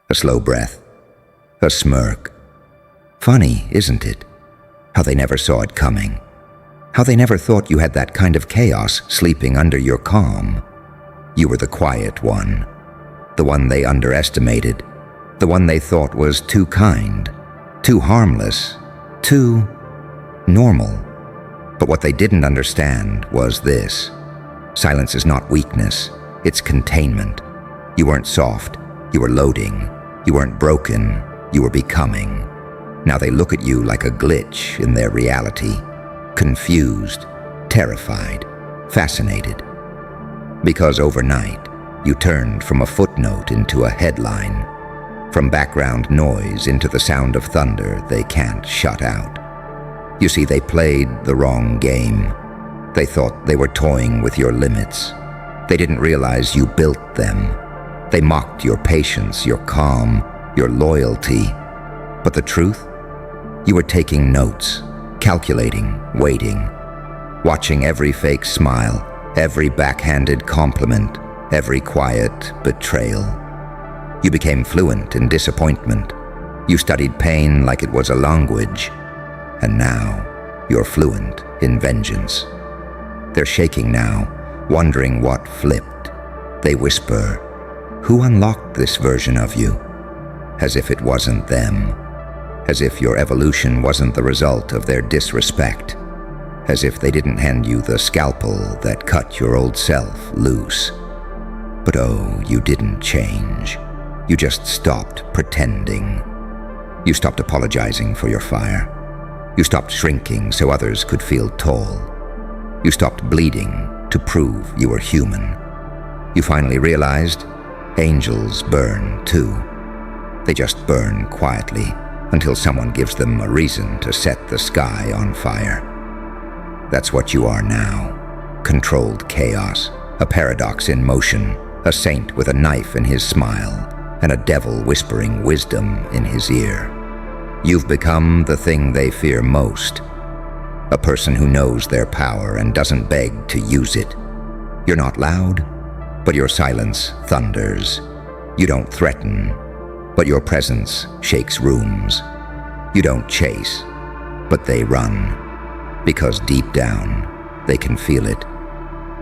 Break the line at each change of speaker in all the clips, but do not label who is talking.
A slow breath. A smirk. Funny, isn't it? How they never saw it coming. How they never thought you had that kind of chaos sleeping under your calm. You were the quiet one. The one they underestimated. The one they thought was too kind. Too harmless. Too normal. But what they didn't understand was this. Silence is not weakness. It's containment. You weren't soft. You were loading. You weren't broken. You were becoming. Now they look at you like a glitch in their reality. Confused, terrified, fascinated. Because overnight, you turned from a footnote into a headline. From background noise into the sound of thunder they can't shut out. You see, they played the wrong game. They thought they were toying with your limits. They didn't realize you built them. They mocked your patience, your calm, your loyalty. But the truth? You were taking notes, calculating, waiting, watching every fake smile, every backhanded compliment, every quiet betrayal. You became fluent in disappointment. You studied pain like it was a language. And now, you're fluent in vengeance. They're shaking now, wondering what flipped. They whisper, "Who unlocked this version of you?" As if it wasn't them. As if your evolution wasn't the result of their disrespect. As if they didn't hand you the scalpel that cut your old self loose. But oh, you didn't change. You just stopped pretending. You stopped apologizing for your fire. You stopped shrinking so others could feel tall. You stopped bleeding to prove you were human. You finally realized angels burn too. They just burn quietly until someone gives them a reason to set the sky on fire. That's what you are now. Controlled chaos, a paradox in motion, a saint with a knife in his smile, and a devil whispering wisdom in his ear. You've become the thing they fear most. A person who knows their power and doesn't beg to use it. You're not loud, but your silence thunders. You don't threaten, but your presence shakes rooms. You don't chase, but they run. Because deep down, they can feel it.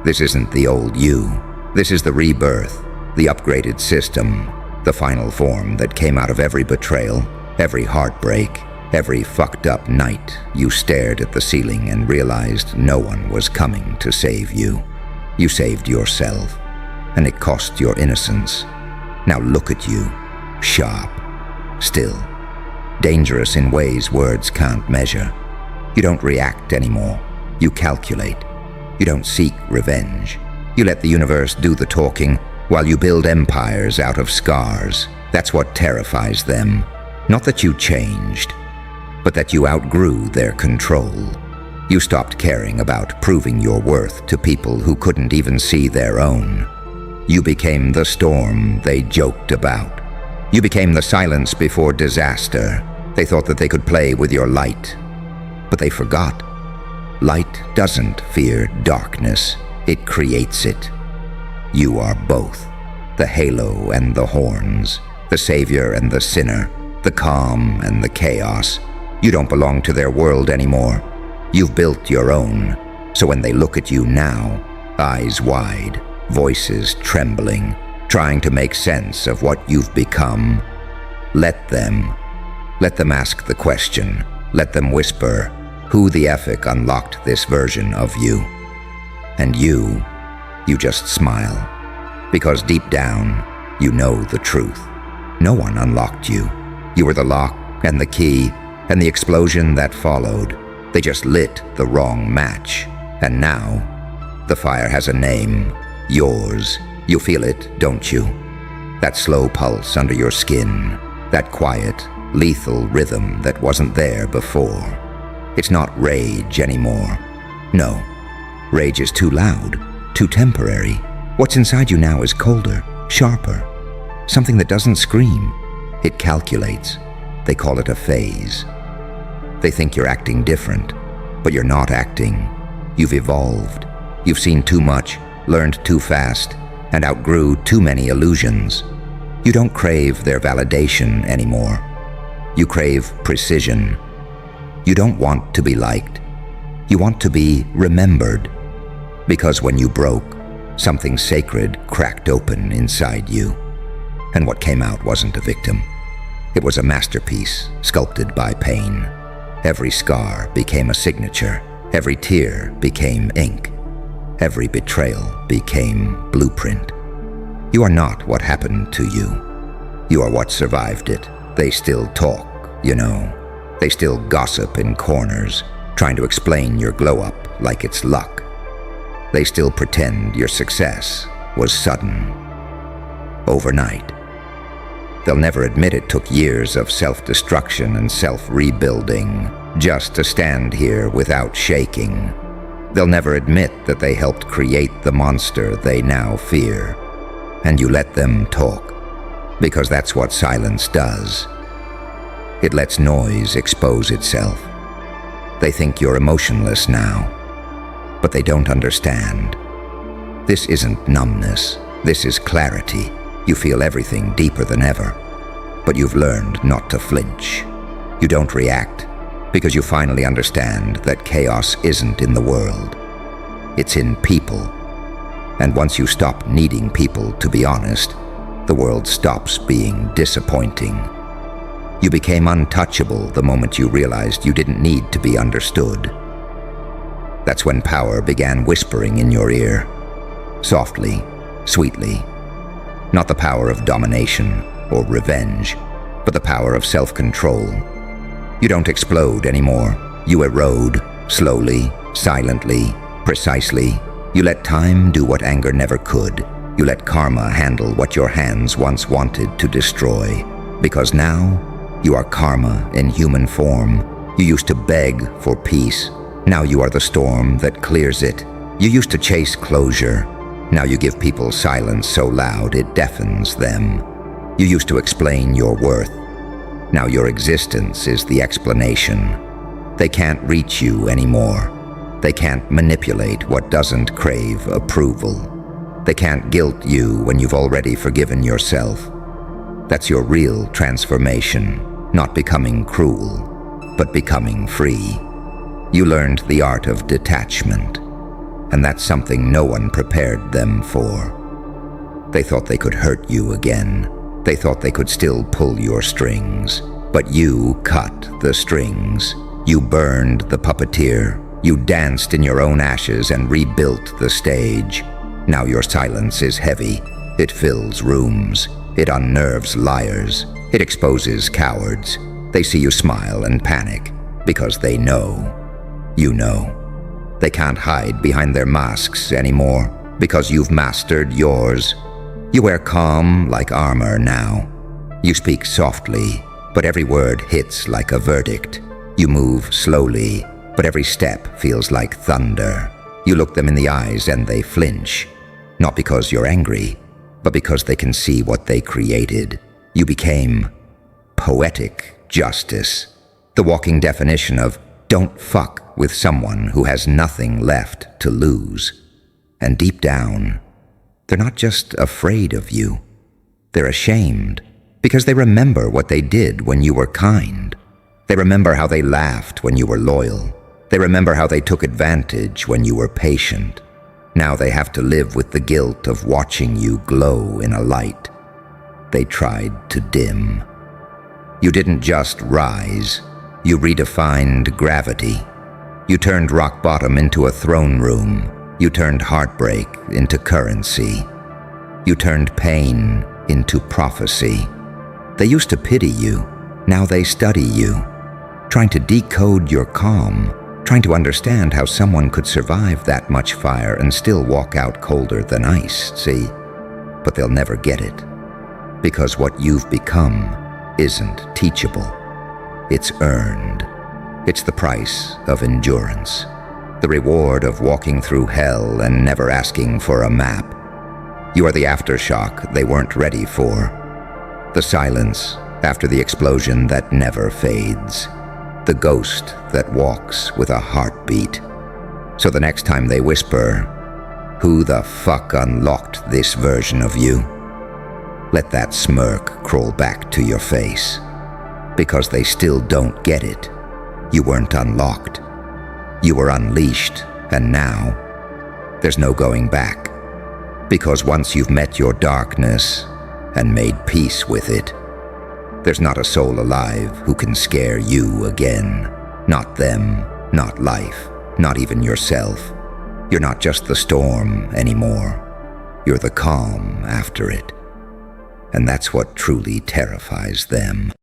This isn't the old you. This is the rebirth, the upgraded system, the final form that came out of every betrayal, every heartbreak, every fucked up night you stared at the ceiling and realized no one was coming to save you. You saved yourself, and it cost your innocence. Now look at you, sharp, still, dangerous in ways words can't measure. You don't react anymore. You calculate. You don't seek revenge. You let the universe do the talking while you build empires out of scars. That's what terrifies them. Not that you changed, but that you outgrew their control. You stopped caring about proving your worth to people who couldn't even see their own. You became the storm they joked about. You became the silence before disaster. They thought that they could play with your light. But they forgot. Light doesn't fear darkness. It creates it. You are both. The halo and the horns. The savior and the sinner. The calm and the chaos. You don't belong to their world anymore. You've built your own. So when they look at you now, eyes wide, voices trembling, trying to make sense of what you've become, let them ask the question. Let them whisper, who the effic unlocked this version of you? And you just smile. Because deep down, you know the truth. No one unlocked you. You were the lock and the key and the explosion that followed. They just lit the wrong match. And now, the fire has a name. Yours. You feel it, don't you? That slow pulse under your skin. That quiet, lethal rhythm that wasn't there before. It's not rage anymore. No. Rage is too loud, too temporary. What's inside you now is colder, sharper. Something that doesn't scream. It calculates. They call it a phase. They think you're acting different, but you're not acting. You've evolved. You've seen too much, learned too fast, and outgrew too many illusions. You don't crave their validation anymore. You crave precision. You don't want to be liked. You want to be remembered. Because when you broke, something sacred cracked open inside you. And what came out wasn't a victim. It was a masterpiece sculpted by pain. Every scar became a signature. Every tear became ink. Every betrayal became blueprint. You are not what happened to you. You are what survived it. They still talk, you know. They still gossip in corners, trying to explain your glow-up like it's luck. They still pretend your success was sudden, overnight. They'll never admit it took years of self-destruction and self-rebuilding just to stand here without shaking. They'll never admit that they helped create the monster they now fear. And you let them talk, because that's what silence does. It lets noise expose itself. They think you're emotionless now, but they don't understand. This isn't numbness. This is clarity. You feel everything deeper than ever, but you've learned not to flinch. You don't react because you finally understand that chaos isn't in the world. It's in people. And once you stop needing people to be honest, the world stops being disappointing. You became untouchable the moment you realized you didn't need to be understood. That's when power began whispering in your ear, softly, sweetly. Not the power of domination or revenge, but the power of self-control. You don't explode anymore. You erode, slowly, silently, precisely. You let time do what anger never could. You let karma handle what your hands once wanted to destroy. Because now, you are karma in human form. You used to beg for peace. Now you are the storm that clears it. You used to chase closure. Now you give people silence so loud it deafens them. You used to explain your worth. Now your existence is the explanation. They can't reach you anymore. They can't manipulate what doesn't crave approval. They can't guilt you when you've already forgiven yourself. That's your real transformation, not becoming cruel, but becoming free. You learned the art of detachment, and that's something no one prepared them for. They thought they could hurt you again. They thought they could still pull your strings, but you cut the strings. You burned the puppeteer. You danced in your own ashes and rebuilt the stage. Now your silence is heavy. It fills rooms. It unnerves liars. It exposes cowards. They see you smile and panic because they know. You know. They can't hide behind their masks anymore because you've mastered yours. You wear calm like armor now. You speak softly, but every word hits like a verdict. You move slowly, but every step feels like thunder. You look them in the eyes and they flinch, not because you're angry, but because they can see what they created. You became poetic justice, the walking definition of don't fuck with someone who has nothing left to lose. And deep down, they're not just afraid of you. They're ashamed because they remember what they did when you were kind. They remember how they laughed when you were loyal. They remember how they took advantage when you were patient. Now they have to live with the guilt of watching you glow in a light they tried to dim. You didn't just rise. You redefined gravity. You turned rock bottom into a throne room. You turned heartbreak into currency. You turned pain into prophecy. They used to pity you. Now they study you, trying to decode your calm, trying to understand how someone could survive that much fire and still walk out colder than ice, see? But they'll never get it, because what you've become isn't teachable. It's earned. It's the price of endurance, the reward of walking through hell and never asking for a map. You are the aftershock they weren't ready for, the silence after the explosion that never fades, the ghost that walks with a heartbeat. So the next time they whisper, "Who the fuck unlocked this version of you?" let that smirk crawl back to your face. Because they still don't get it. You weren't unlocked. You were unleashed, and now, there's no going back. Because once you've met your darkness and made peace with it, there's not a soul alive who can scare you again. Not them, not life, not even yourself. You're not just the storm anymore. You're the calm after it. And that's what truly terrifies them.